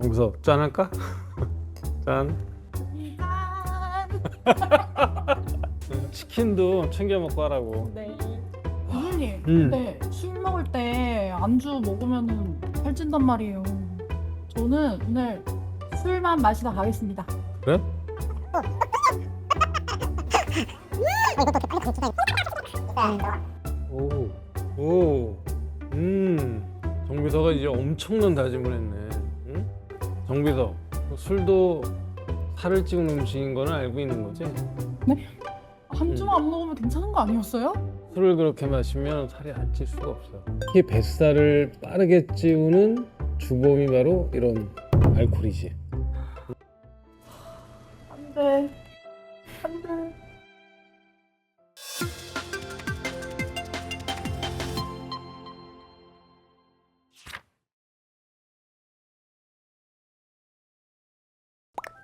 여기서 짠 할까? 짠. 치킨도 챙겨 먹고 하라고. 네. 교수님, 음. 근데 술 먹을 때 안주 먹으면은 살찐단 말이에요. 저는 오늘 술만 마시다 가겠습니다. 그래? 오, 오, 정비서가 이제 엄청난 다짐을 했네. 응? 정비서, 술도 살을 찌운 음식인 거는 알고 있는 거지? 안주만 안 먹으면 괜찮은 거 아니었어요? 술을 그렇게 마시면 살이 안 찔 수가 없어. 특히 뱃살을 빠르게 찌우는 주범이 바로 이런 알코올이지. 안 돼. 안 돼.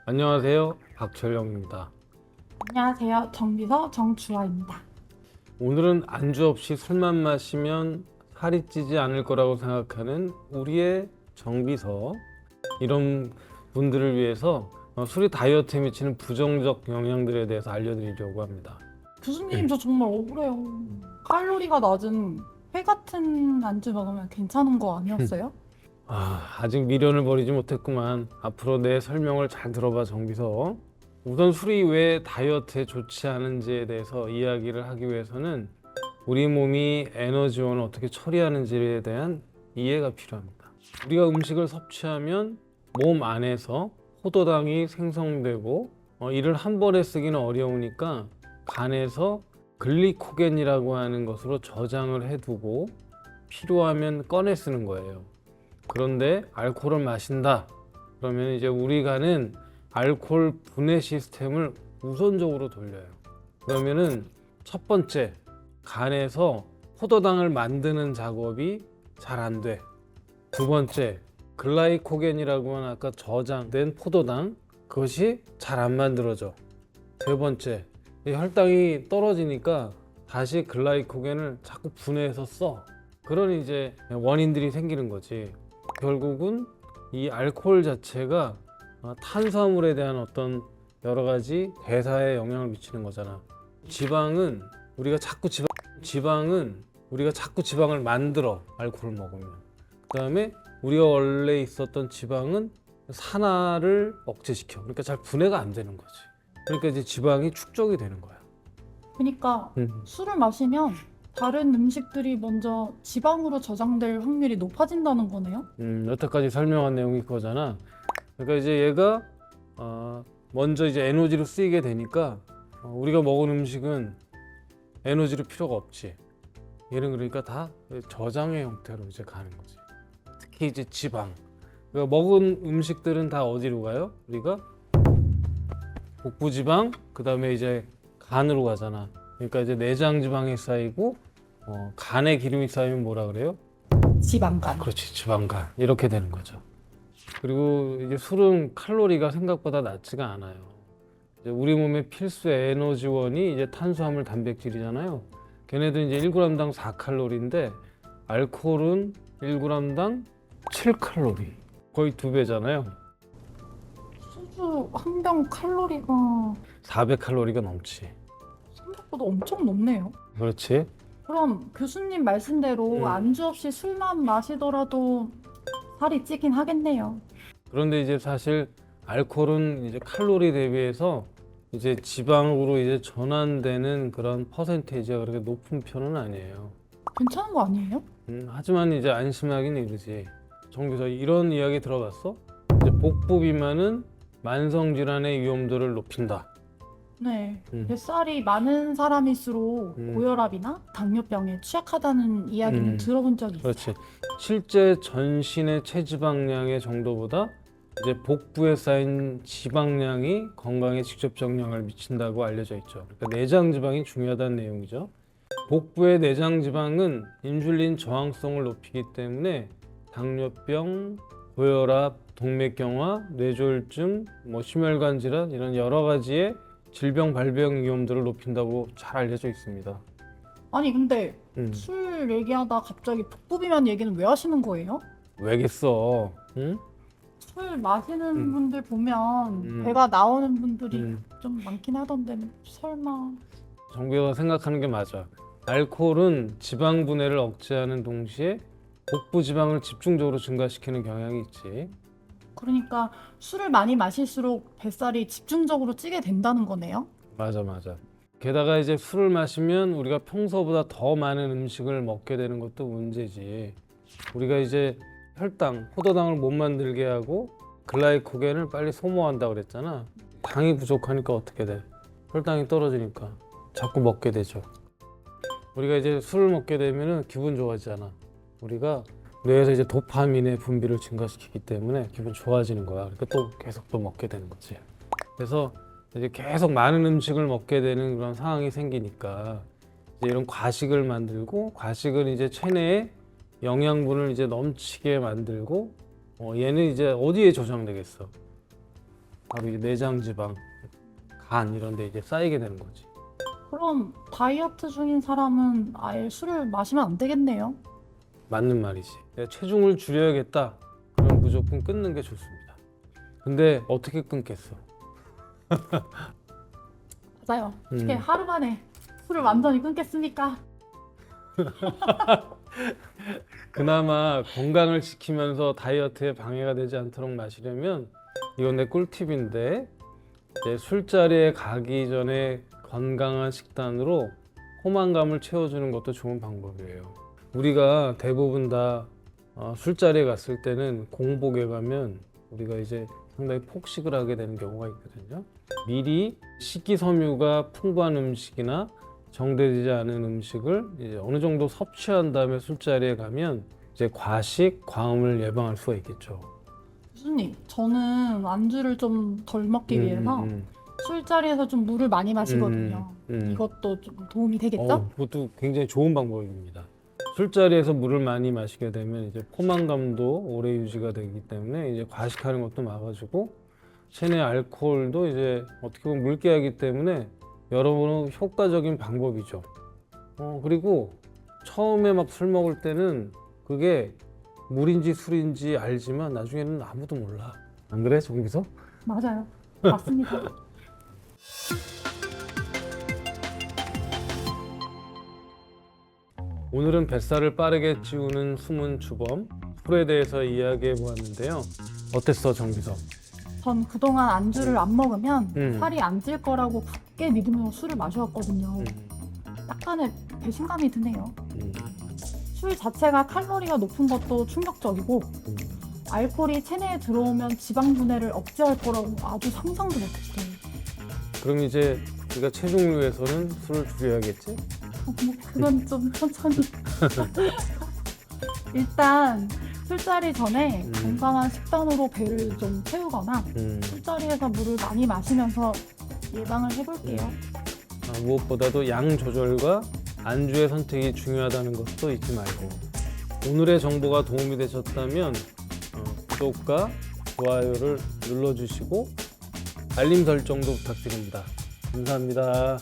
안녕하세요, 박철영입니다. 안녕하세요. 정비서 정주아입니다. 오늘은 안주 없이 술만 마시면 살이 찌지 않을 거라고 생각하는 우리의 정비서, 이런 분들을 위해서 술이 다이어트에 미치는 부정적 영향들에 대해서 알려드리려고 합니다. 교수님, 저 정말 억울해요. 칼로리가 낮은 회 같은 안주 먹으면 괜찮은 거 아니었어요? 아직 미련을 버리지 못했구만. 앞으로 내 설명을 잘 들어봐, 정비서. 우선 술이 왜 다이어트에 좋지 않은지에 대해서 이야기를 하기 위해서는 우리 몸이 에너지원을 어떻게 처리하는지에 대한 이해가 필요합니다. 우리가 음식을 섭취하면 몸 안에서 포도당이 생성되고 이를 한 번에 쓰기는 어려우니까 간에서 글리코겐이라고 하는 것으로 저장을 해두고 필요하면 꺼내 쓰는 거예요. 그런데 알코올을 마신다 그러면 이제 우리 간은 알코올 분해 시스템을 우선적으로 돌려요. 그러면은 첫 번째, 간에서 포도당을 만드는 작업이 잘 안 돼. 두 번째, 글라이코겐이라고 하는 아까 저장된 포도당, 그것이 잘 안 만들어져. 세 번째, 이 혈당이 떨어지니까 다시 글라이코겐을 자꾸 분해해서 써. 그런 이제 원인들이 생기는 거지. 결국은 이 알코올 자체가 탄수화물에 대한 어떤 여러 가지 대사에 영향을 미치는 거잖아. 지방은 우리가 자꾸 지방을 만들어, 알코올을 먹으면. 그다음에 우리가 원래 있었던 지방은 산화를 억제시켜. 그러니까 잘 분해가 안 되는 거지. 그러니까 이제 지방이 축적이 되는 거야. 그러니까 술을 마시면 다른 음식들이 먼저 지방으로 저장될 확률이 높아진다는 거네요? 여태까지 설명한 내용이 그거잖아. 그러니까 이제 얘가 먼저 이제 에너지로 쓰이게 되니까 우리가 먹은 음식은 에너지로 필요가 없지. 얘는 그러니까 다 저장의 형태로 이제 가는 거지. 특히 이제 지방. 그러니까 먹은 음식들은 다 어디로 가요? 우리가 복부 지방, 그다음에 이제 간으로 가잖아. 그러니까 이제 내장 지방이 쌓이고 간에 기름이 쌓이면 뭐라 그래요? 지방간. 그렇지, 지방간. 이렇게 되는 거죠. 그리고 이제 술은 칼로리가 생각보다 낮지가 않아요. 이제 우리 몸의 필수 에너지원이 이제 탄수화물, 단백질이잖아요. 걔네들 이제 1g당 4칼로리인데 알코올은 1g당 7칼로리. 거의 2배잖아요. 소주 한 병 칼로리가 400칼로리가 넘지. 생각보다 엄청 높네요. 그렇지. 그럼 교수님 말씀대로 안주 없이 술만 마시더라도 살이 찌긴 하겠네요. 그런데 이제 사실 알코올은 이제 칼로리 대비해서 이제 지방으로 이제 전환되는 그런 퍼센테이지가 그렇게 높은 편은 아니에요. 괜찮은 거 아니에요? 하지만 이제 안심하긴 이르지. 정비서 이런 이야기 들어봤어? 이제 복부 비만은 만성 질환의 위험도를 높인다. 네. 뱃살이 많은 사람일수록 고혈압이나 당뇨병에 취약하다는 이야기는 들어본 적이 있어요. 그렇지. 실제 전신의 체지방량의 정도보다 이제 복부에 쌓인 지방량이 건강에 직접적 영향을 미친다고 알려져 있죠. 그러니까 내장 지방이 중요하다는 내용이죠. 복부의 내장 지방은 인슐린 저항성을 높이기 때문에 당뇨병, 고혈압, 동맥경화, 뇌졸중, 심혈관 질환 이런 여러 가지의 질병 발병 위험도를 높인다고 잘 알려져 있습니다. 아니 근데 술 얘기하다 갑자기 복부 비만 얘기는 왜 하시는 거예요? 왜겠어? 응? 술 마시는 음. 분들 보면 음. 배가 나오는 분들이 음. 좀 많긴 하던데 설마. 정비가 생각하는 게 맞아. 알코올은 지방 분해를 억제하는 동시에 복부 지방을 집중적으로 증가시키는 경향이 있지. 그러니까 술을 많이 마실수록 뱃살이 집중적으로 찌게 된다는 거네요. 맞아, 맞아. 게다가 이제 술을 마시면 우리가 평소보다 더 많은 음식을 먹게 되는 것도 문제지. 우리가 이제 혈당, 포도당을 못 만들게 하고 글라이코겐을 빨리 소모한다 그랬잖아. 당이 부족하니까 어떻게 돼? 혈당이 떨어지니까 자꾸 먹게 되죠. 우리가 이제 술을 먹게 되면은 기분 좋아지잖아. 우리가 뇌에서 이제 도파민의 분비를 증가시키기 때문에 기분 좋아지는 거야. 그러니까 또 계속 또 먹게 되는 거지. 그래서 이제 계속 많은 음식을 먹게 되는 그런 상황이 생기니까 이제 이런 과식을 만들고, 과식은 이제 체내에 영양분을 이제 넘치게 만들고, 얘는 이제 어디에 저장되겠어? 바로 이 내장 지방, 간 이런 데 이제 쌓이게 되는 거지. 그럼 다이어트 중인 사람은 아예 술을 마시면 안 되겠네요. 맞는 말이지. 내가 체중을 줄여야겠다. 그럼 무조건 끊는 게 좋습니다. 근데 어떻게 끊겠어? 맞아요. 어떻게 음. 하루 만에 술을 완전히 끊겠습니까? 그나마 건강을 지키면서 다이어트에 방해가 되지 않도록 마시려면, 이건 내 꿀팁인데, 이제 술자리에 가기 전에 건강한 식단으로 포만감을 채워주는 것도 좋은 방법이에요. 우리가 대부분 다 술자리에 갔을 때는 공복에 가면 우리가 이제 상당히 폭식을 하게 되는 경우가 있거든요. 미리 식이섬유가 풍부한 음식이나 정제되지 않은 음식을 이제 어느 정도 섭취한 다음에 술자리에 가면 이제 과식, 과음을 예방할 수가 있겠죠. 교수님, 저는 안주를 좀 덜 먹기 위해서 음. 술자리에서 좀 물을 많이 마시거든요. 이것도 좀 도움이 되겠죠? 그것도 굉장히 좋은 방법입니다. 술자리에서 물을 많이 마시게 되면 이제 포만감도 오래 유지가 되기 때문에 이제 과식하는 것도 막아주고, 체내 알코올도 이제 어떻게 보면 물개하기 때문에 여러모로 효과적인 방법이죠. 그리고 처음에 막 술 먹을 때는 그게 물인지 술인지 알지만 나중에는 아무도 몰라. 안 그래, 정비서? 맞아요. 맞습니다. 오늘은 뱃살을 빠르게 찌우는 숨은 주범, 술에 대해서 이야기해 보았는데요. 어땠어, 정비서? 전 그동안 안주를 안 먹으면 음. 살이 안 찔 거라고 굳게 믿으면서 술을 마셔왔거든요. 약간의 배신감이 드네요. 술 자체가 칼로리가 높은 것도 충격적이고 알코올이 체내에 들어오면 지방 분해를 억제할 거라고 아주 상상도 못했어요. 그럼 이제 우리가 체중을 위해서는 술을 줄여야겠지? 뭐 그건 좀 천천히. 일단 술자리 전에 건강한 식단으로 배를 좀 채우거나 술자리에서 물을 많이 마시면서 예방을 해볼게요. 무엇보다도 양 조절과 안주의 선택이 중요하다는 것도 잊지 말고, 오늘의 정보가 도움이 되셨다면 구독과 좋아요를 눌러주시고 알림 설정도 부탁드립니다. 감사합니다.